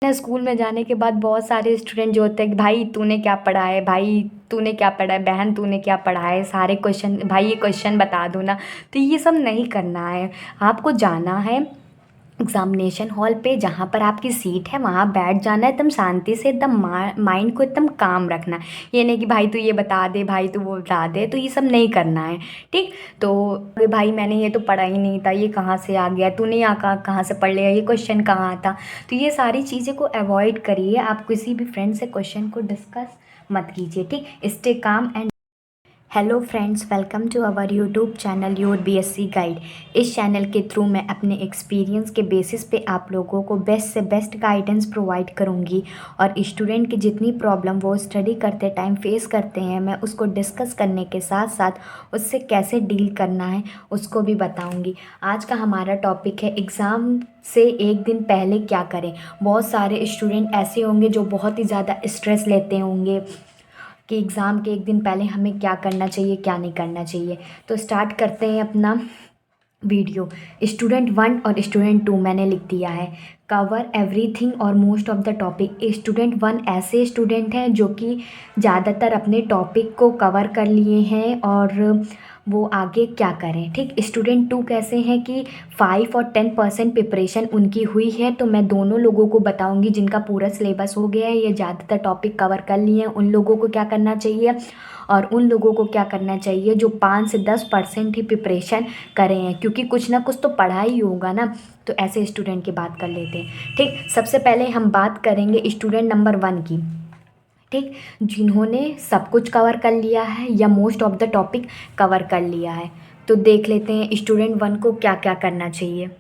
ना स्कूल में जाने के बाद बहुत सारे स्टूडेंट जो होते हैं कि भाई तूने क्या पढ़ा है, भाई तूने क्या पढ़ा है, बहन तूने क्या पढ़ा है, सारे क्वेश्चन भाई ये क्वेश्चन बता दो ना। तो ये सब नहीं करना है। आपको जाना है एग्जामिनेशन हॉल पे, जहाँ पर आपकी सीट है वहाँ बैठ जाना है, एकदम शांति से, एकदम माइंड को एकदम काम रखना है। ये नहीं कि भाई तू ये बता दे, भाई तू वो बता दे, तो ये सब नहीं करना है। ठीक। तो अरे भाई मैंने ये तो पढ़ा ही नहीं था, ये कहाँ से आ गया, तूने यहाँ कहाँ से पढ़ लिया, ये क्वेश्चन कहाँ आता। तो ये सारी चीज़ें को अवॉइड करिए। आप किसी भी फ्रेंड से क्वेश्चन को डिस्कस मत कीजिए। ठीक। Stay calm and hello friends, welcome to our YouTube channel your BSc guide. इस चैनल के थ्रू मैं अपने एक्सपीरियंस के बेसिस पे आप लोगों को बेस्ट से बेस्ट गाइडेंस प्रोवाइड करूंगी, और स्टूडेंट की जितनी प्रॉब्लम वो स्टडी करते टाइम फेस करते हैं मैं उसको डिस्कस करने के साथ साथ उससे कैसे डील करना है उसको भी बताऊंगी। आज का हमारा टॉपिक है एग्ज़ाम से एक दिन पहले क्या करें। बहुत सारे स्टूडेंट ऐसे होंगे जो बहुत ही ज़्यादा स्ट्रेस लेते होंगे कि एग्ज़ाम के एक दिन पहले हमें क्या करना चाहिए, क्या नहीं करना चाहिए। तो स्टार्ट करते हैं अपना वीडियो। स्टूडेंट 1 और स्टूडेंट 2 मैंने लिख दिया है। कवर एवरीथिंग और most of the topic. Student 1 ऐसे स्टूडेंट हैं जो कि ज़्यादातर अपने टॉपिक को कवर कर लिए हैं और वो आगे क्या करें। ठीक। स्टूडेंट 2 कैसे हैं कि 5 और 10% प्रिपरेशन उनकी हुई है। तो मैं दोनों लोगों को बताऊंगी जिनका पूरा सिलेबस हो गया है, ये ज़्यादातर टॉपिक कवर कर लिए हैं, उन लोगों को क्या करना चाहिए और उन लोगों को क्या करना चाहिए जो 5 से 10% ही प्रिपरेशन करें हैं, क्योंकि कुछ ना कुछ तो पढ़ा ही होगा ना। तो ऐसे स्टूडेंट की बात कर लेते हैं। ठीक। सबसे पहले हम बात करेंगे स्टूडेंट नंबर 1 की। ठीक। जिन्होंने सब कुछ कवर कर लिया है या most of the topic cover कर लिया है। तो देख लेते हैं स्टूडेंट 1 को क्या क्या करना चाहिए।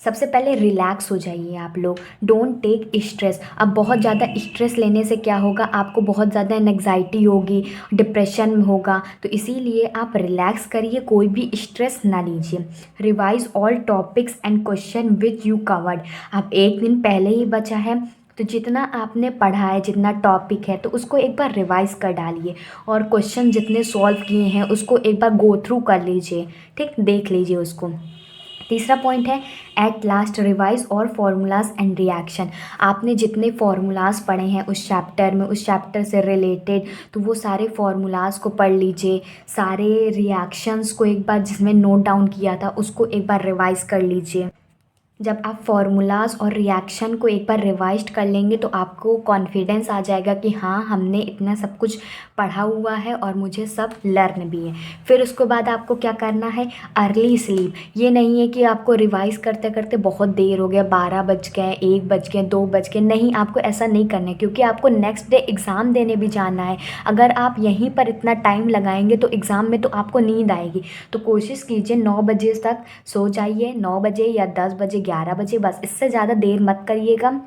सबसे पहले रिलैक्स हो जाइए आप लोग। Don't take stress. अब बहुत ज़्यादा स्ट्रेस लेने से क्या होगा, आपको बहुत ज़्यादा एंग्जाइटी होगी, डिप्रेशन होगा। तो इसीलिए आप रिलैक्स करिए, कोई भी स्ट्रेस ना लीजिए। Revise all topics and question which you covered. अब एक दिन पहले ही बचा है तो जितना आपने पढ़ा है, जितना टॉपिक है, तो उसको एक बार रिवाइज कर डालिए और क्वेश्चन जितने सॉल्व किए हैं उसको एक बार गो थ्रू कर लीजिए। ठीक। देख लीजिए उसको। तीसरा पॉइंट है एट लास्ट रिवाइज और फार्मूलाज एंड रिएक्शन। आपने जितने फार्मूलाज पढ़े हैं उस चैप्टर में, उस चैप्टर से रिलेटेड, तो वो सारे फार्मूलाज को पढ़ लीजिए। सारे रिएक्शंस को एक बार जिसमें नोट डाउन किया था उसको एक बार रिवाइज कर लीजिए। जब आप फार्मूलाज और रिएक्शन को एक बार रिवाइज कर लेंगे तो आपको कॉन्फिडेंस आ जाएगा कि हाँ हमने इतना सब कुछ पढ़ा हुआ है और मुझे सब लर्न भी है। फिर उसके बाद आपको क्या करना है, अर्ली स्लीप। ये नहीं है कि आपको रिवाइज करते करते बहुत देर हो गया, 12 बज गए, 1 बज गए, 2 बज गए। नहीं, आपको ऐसा नहीं करना है, क्योंकि आपको नेक्स्ट डे एग्ज़ाम देने भी जाना है। अगर आप यहीं पर इतना टाइम लगाएंगे तो एग्ज़ाम में तो आपको नींद आएगी। तो कोशिश कीजिए 9 बजे तक सो जाइए, 9 बजे या 10 बजे, 11 बजे, बस इससे ज़्यादा देर मत करिएगा,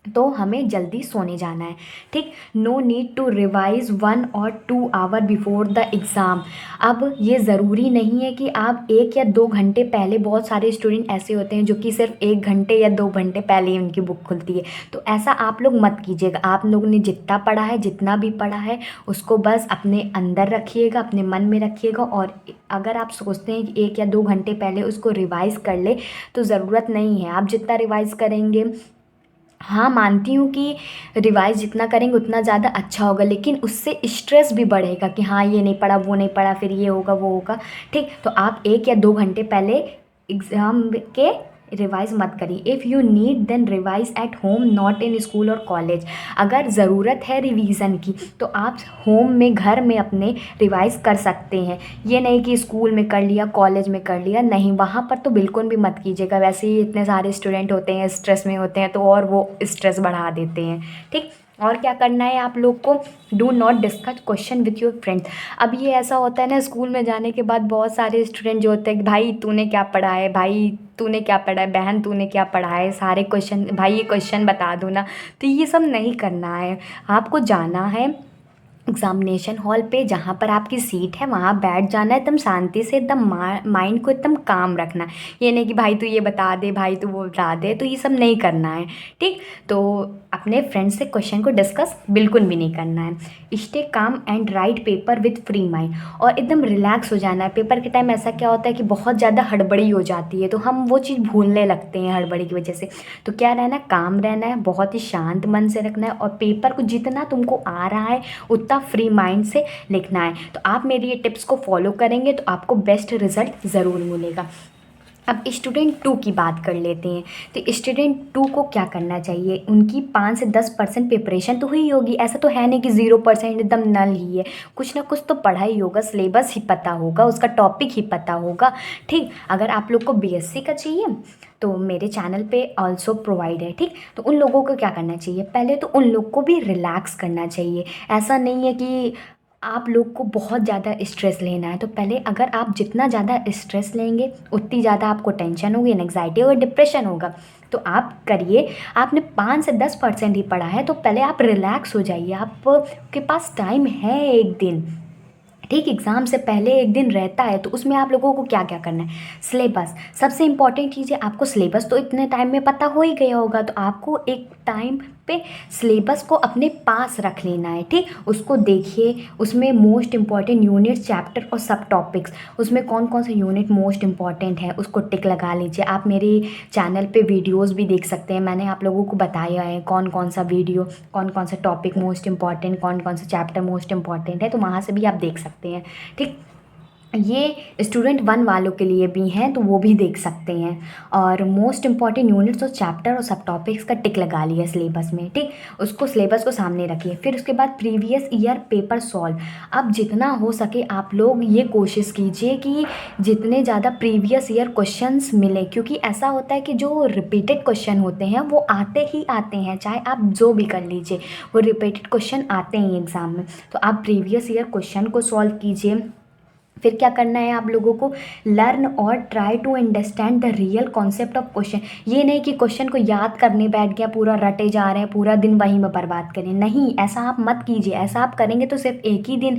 तो हमें जल्दी सोने जाना है। ठीक। नो नीड टू रिवाइज 1 और 2 आवर बिफोर द एग्ज़ाम। अब ये ज़रूरी नहीं है कि आप 1 या 2 घंटे पहले, बहुत सारे स्टूडेंट ऐसे होते हैं जो कि सिर्फ 1 घंटे या 2 घंटे पहले ही उनकी बुक खुलती है। तो ऐसा आप लोग मत कीजिएगा। आप लोगों ने जितना पढ़ा है, जितना भी पढ़ा है, उसको बस अपने अंदर रखिएगा, अपने मन में रखिएगा। और अगर आप सोचते हैं कि 1 या 2 घंटे पहले उसको रिवाइज़ कर ले, तो ज़रूरत नहीं है। आप जितना रिवाइज़ करेंगे, हाँ मानती हूँ कि रिवाइज जितना करेंगे उतना ज़्यादा अच्छा होगा, लेकिन उससे स्ट्रेस भी बढ़ेगा कि हाँ ये नहीं पढ़ा, वो नहीं पढ़ा, फिर ये होगा, वो होगा। ठीक। तो आप 1 या 2 घंटे पहले एग्ज़ाम के रिवाइज मत करिए। If you need then revise at home, not in school और कॉलेज। अगर ज़रूरत है रिवीज़न की तो आप होम में, घर में अपने रिवाइज कर सकते हैं। ये नहीं कि स्कूल में कर लिया, कॉलेज में कर लिया, नहीं, वहाँ पर तो बिल्कुल भी मत कीजिएगा। वैसे ही इतने सारे स्टूडेंट होते हैं, स्ट्रेस में होते हैं, तो और वो स्ट्रेस बढ़ा देते हैं। ठीक। और क्या करना है आप लोग को, do not discuss question with your friends. अब ये ऐसा होता है ना, स्कूल में जाने के बाद बहुत सारे स्टूडेंट जो होते हैं कि भाई तूने क्या पढ़ा है, भाई तूने क्या पढ़ा है, बहन तूने क्या पढ़ा है, सारे क्वेश्चन भाई ये क्वेश्चन बता दो ना। तो ये सब नहीं करना है। आपको जाना है एग्जामिनेशन हॉल पे जहाँ पर आपकी सीट है वहाँ बैठ जाना है, एकदम शांति से, एकदम माइंड को एकदम काम रखना है। ये नहीं कि भाई तू ये बता दे, भाई तू वो बता दे, तो ये सब नहीं करना है। ठीक, तो अपने फ्रेंड से क्वेश्चन को डिस्कस बिल्कुल भी नहीं करना है। Stay calm and right paper with free mind, और एकदम रिलैक्स हो जाना है। पेपर के टाइम ऐसा क्या होता है कि बहुत ज़्यादा हड़बड़ी हो जाती है, तो हम वो चीज़ भूलने लगते हैं हड़बड़ी की वजह से। तो क्या रहना है, काम रहना है, बहुत ही शांत मन से रखना है, और पेपर को जितना तुमको आ रहा है उतना फ्री माइंड से लिखना है। तो आप मेरी ये टिप्स को फॉलो करेंगे तो आपको बेस्ट रिजल्ट ज़रूर मिलेगा। अब स्टूडेंट 2 की बात कर लेते हैं। तो स्टूडेंट 2 को क्या करना चाहिए, उनकी 5 से 10% प्रिपरेशन तो हुई होगी, ऐसा तो है नहीं कि 0% एकदम नल ही है। कुछ ना कुछ तो पढ़ा ही होगा, सिलेबस ही पता होगा, उसका टॉपिक ही पता होगा। ठीक, अगर आप लोग को बीएससी का चाहिए तो मेरे चैनल पे ऑल्सो प्रोवाइड है। ठीक, तो उन लोगों को क्या करना चाहिए, पहले तो उन लोग को भी रिलैक्स करना चाहिए। ऐसा नहीं है कि आप लोग को बहुत ज़्यादा स्ट्रेस लेना है। तो पहले अगर आप जितना ज़्यादा स्ट्रेस लेंगे उतनी ज़्यादा आपको टेंशन होगी, एंग्जाइटी होगा, डिप्रेशन होगा। तो आप करिए, आपने 5 से 10% ही पढ़ा है तो पहले आप रिलैक्स हो जाइए। आपके पास टाइम है एक दिन। ठीक, एग्ज़ाम से पहले एक दिन रहता है, तो उसमें आप लोगों को क्या क्या करना है, सिलेबस सबसे इम्पॉर्टेंट चीज़ है। आपको सिलेबस तो इतने टाइम में पता हो ही गया होगा, तो आपको एक टाइम पे सिलेबस को अपने पास रख लेना है। ठीक, उसको देखिए, उसमें मोस्ट इम्पॉर्टेंट यूनिट, चैप्टर और सब टॉपिक्स, उसमें कौन कौन सा यूनिट मोस्ट इम्पॉर्टेंट है उसको टिक लगा लीजिए। आप मेरे चैनल पे वीडियोस भी देख सकते हैं, मैंने आप लोगों को बताया है कौन कौन सा वीडियो, कौन कौन सा टॉपिक मोस्ट इम्पॉर्टेंट, कौन कौन सा चैप्टर मोस्ट इम्पॉर्टेंट है, तो वहाँ से भी आप देख सकते हैं। ठीक, ये स्टूडेंट 1 वालों के लिए भी हैं तो वो भी देख सकते हैं। और मोस्ट इम्पॉर्टेंट यूनिट्स और चैप्टर और सब टॉपिक्स का टिक लगा लिया सिलेबस में। ठीक, उसको सिलेबस को सामने रखिए। फिर उसके बाद प्रीवियस ईयर पेपर सॉल्व। अब जितना हो सके आप लोग ये कोशिश कीजिए कि जितने ज़्यादा प्रीवियस ईयर क्वेश्चंस मिले, क्योंकि ऐसा होता है कि जो रिपीटेड क्वेश्चन होते हैं वो आते ही आते हैं, चाहे आप जो भी कर लीजिए वो रिपीटेड क्वेश्चन आते हैं एग्ज़ाम में। तो आप प्रीवियस ईयर क्वेश्चन को सॉल्व कीजिए। फिर क्या करना है आप लोगों को, लर्न और try to understand the real concept of question. ये नहीं कि क्वेश्चन को याद करने बैठ गया, पूरा रटे जा रहे हैं, पूरा दिन वहीं में बर्बाद करें, नहीं, ऐसा आप मत कीजिए। ऐसा आप करेंगे तो सिर्फ एक ही दिन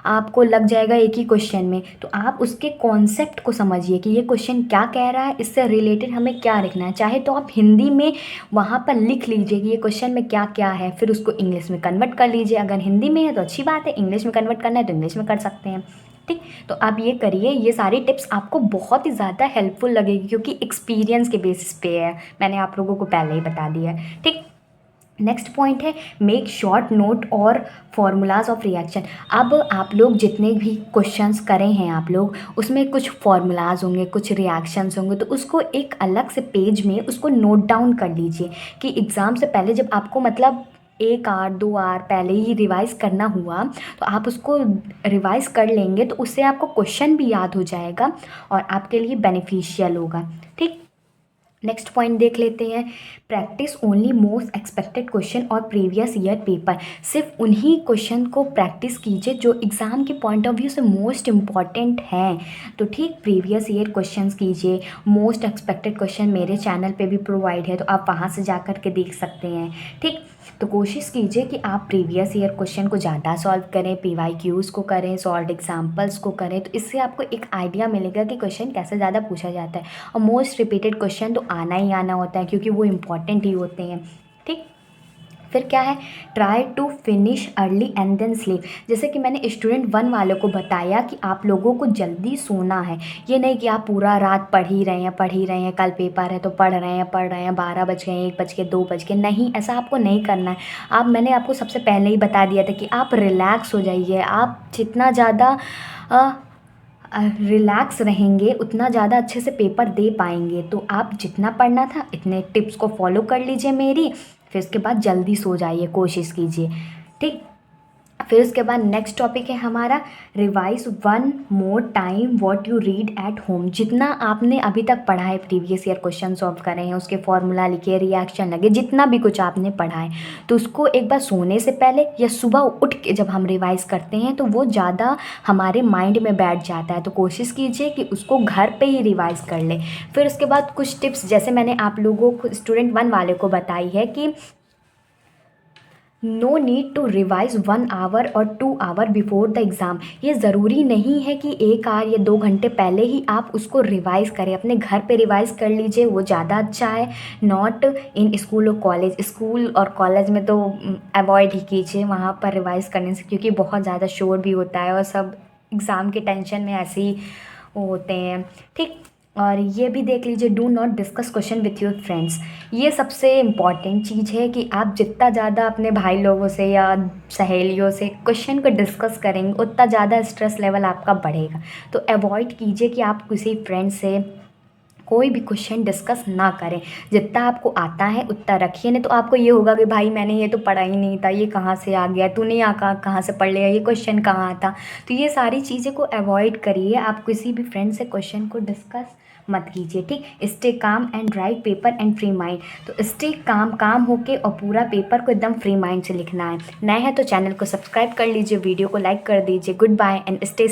आपको लग जाएगा एक ही क्वेश्चन में। तो आप उसके कॉन्सेप्ट को समझिए कि ये क्वेश्चन क्या कह रहा है, इससे रिलेटेड हमें क्या लिखना है। चाहे तो आप हिंदी में वहाँ पर लिख लीजिए कि ये क्वेश्चन में क्या क्या है, फिर उसको इंग्लिश में कन्वर्ट कर लीजिए। अगर हिंदी में है तो अच्छी बात है, इंग्लिश में कन्वर्ट करना है तो इंग्लिश में कर सकते हैं। ठीक, तो आप ये करिए। ये सारी टिप्स आपको बहुत ही ज़्यादा हेल्पफुल लगेगी, क्योंकि एक्सपीरियंस के बेसिस पे है, मैंने आप लोगों को पहले ही बता दिया है। ठीक, नेक्स्ट पॉइंट है मेक शॉर्ट नोट और फॉर्मूलाज ऑफ रिएक्शन। अब आप लोग जितने भी क्वेश्चंस करें हैं आप लोग, उसमें कुछ फॉर्मूलाज होंगे, कुछ रिएक्शंस होंगे, तो उसको एक अलग से पेज में उसको नोट डाउन कर लीजिए कि एग्ज़ाम से पहले जब आपको मतलब 1 आवर 2 आवर पहले ही रिवाइज़ करना हुआ तो आप उसको रिवाइज़ कर लेंगे, तो उससे आपको क्वेश्चन भी याद हो जाएगा और आपके लिए बेनिफिशियल होगा। ठीक, नेक्स्ट पॉइंट देख लेते हैं, practice only most expected question और प्रीवियस ईयर पेपर। सिर्फ उन्हीं क्वेश्चन को प्रैक्टिस कीजिए जो एग्ज़ाम के पॉइंट ऑफ व्यू से मोस्ट इम्पॉर्टेंट हैं। तो ठीक, प्रीवियस ईयर क्वेश्चंस कीजिए। मोस्ट एक्सपेक्टेड क्वेश्चन मेरे चैनल पे भी प्रोवाइड है, तो आप वहाँ से जा कर के देख सकते हैं। ठीक, तो कोशिश कीजिए कि आप प्रीवियस ईयर क्वेश्चन को ज़्यादा सॉल्व करें, PYQs को करें, सॉल्व एग्जाम्पल्स को करें, तो इससे आपको एक आइडिया मिलेगा कि क्वेश्चन कैसे ज़्यादा पूछा जाता है। और मोस्ट रिपीटेड क्वेश्चन तो आना ही आना होता है, क्योंकि वो इम्पॉर्टेंट ही होते हैं। ठीक, फिर क्या है, try to finish early and then sleep. जैसे कि मैंने स्टूडेंट 1 वालों को बताया कि आप लोगों को जल्दी सोना है। ये नहीं कि आप पूरा रात पढ़ ही रहे हैं, कल पेपर है तो पढ़ रहे हैं, 12 बज गए, 1 बज गए, 2 बज गए, नहीं, ऐसा आपको नहीं करना है। मैंने आपको सबसे पहले ही बता दिया था कि आप रिलैक्स हो जाइए। आप जितना ज़्यादा रिलैक्स रहेंगे उतना ज़्यादा अच्छे से पेपर दे पाएंगे। तो आप जितना पढ़ना था इतने टिप्स को फॉलो कर लीजिए मेरी, फिर उसके बाद जल्दी सो जाइए, कोशिश कीजिए। ठीक, फिर उसके बाद नेक्स्ट टॉपिक है हमारा revise 1 more time what you read at home. जितना आपने अभी तक पढ़ा है, प्रीवियस ईयर क्वेश्चन सॉल्व करे हैं, उसके फॉर्मूला लिखे, रिएक्शन लगे, जितना भी कुछ आपने पढ़ा है, तो उसको एक बार सोने से पहले या सुबह उठ के जब हम रिवाइज़ करते हैं तो वो ज़्यादा हमारे माइंड में बैठ जाता है। तो कोशिश कीजिए कि उसको घर पर ही रिवाइज़ कर ले। फिर उसके बाद कुछ टिप्स जैसे मैंने आप लोगों को स्टूडेंट 1 वाले को बताई है कि no need to revise 1 hour और 2 आवर बिफोर द एग्ज़ाम। ये ज़रूरी नहीं है कि 1 आवर या 2 घंटे पहले ही आप उसको रिवाइज़ करें, अपने घर पे रिवाइज़ कर लीजिए, वो ज़्यादा अच्छा है। नॉट इन स्कूल और कॉलेज। स्कूल और कॉलेज में तो अवॉइड ही कीजिए वहाँ पर रिवाइज़ करने से, क्योंकि बहुत ज़्यादा शोर भी होता है और सब एग्ज़ाम के टेंशन में ऐसे ही वो होते हैं। ठीक। और ये भी देख लीजिए, do not discuss question with your friends. ये सबसे इम्पॉर्टेंट चीज़ है कि आप जितना ज़्यादा अपने भाई लोगों से या सहेलियों से क्वेश्चन को डिस्कस करेंगे, उतना ज़्यादा स्ट्रेस लेवल आपका बढ़ेगा। तो अवॉइड कीजिए कि आप किसी फ्रेंड से कोई भी क्वेश्चन डिस्कस ना करें। जितना आपको आता है उतना रखिए, नहीं तो आपको ये होगा कि भाई मैंने ये तो पढ़ा ही नहीं था, ये कहाँ से आ गया, तूने यहाँ कहाँ से पढ़ लिया, ये क्वेश्चन कहाँ आता। तो ये सारी चीज़ें को अवॉइड करिए, आप किसी भी फ्रेंड से क्वेश्चन को डिस्कस मत कीजिए। ठीक। Stay calm and right paper and free mind. तो स्टे काम होके और पूरा पेपर को एकदम फ्री माइंड से लिखना है। नए हैं तो चैनल को सब्सक्राइब कर लीजिए, वीडियो को लाइक कर दीजिए। Good bye and stay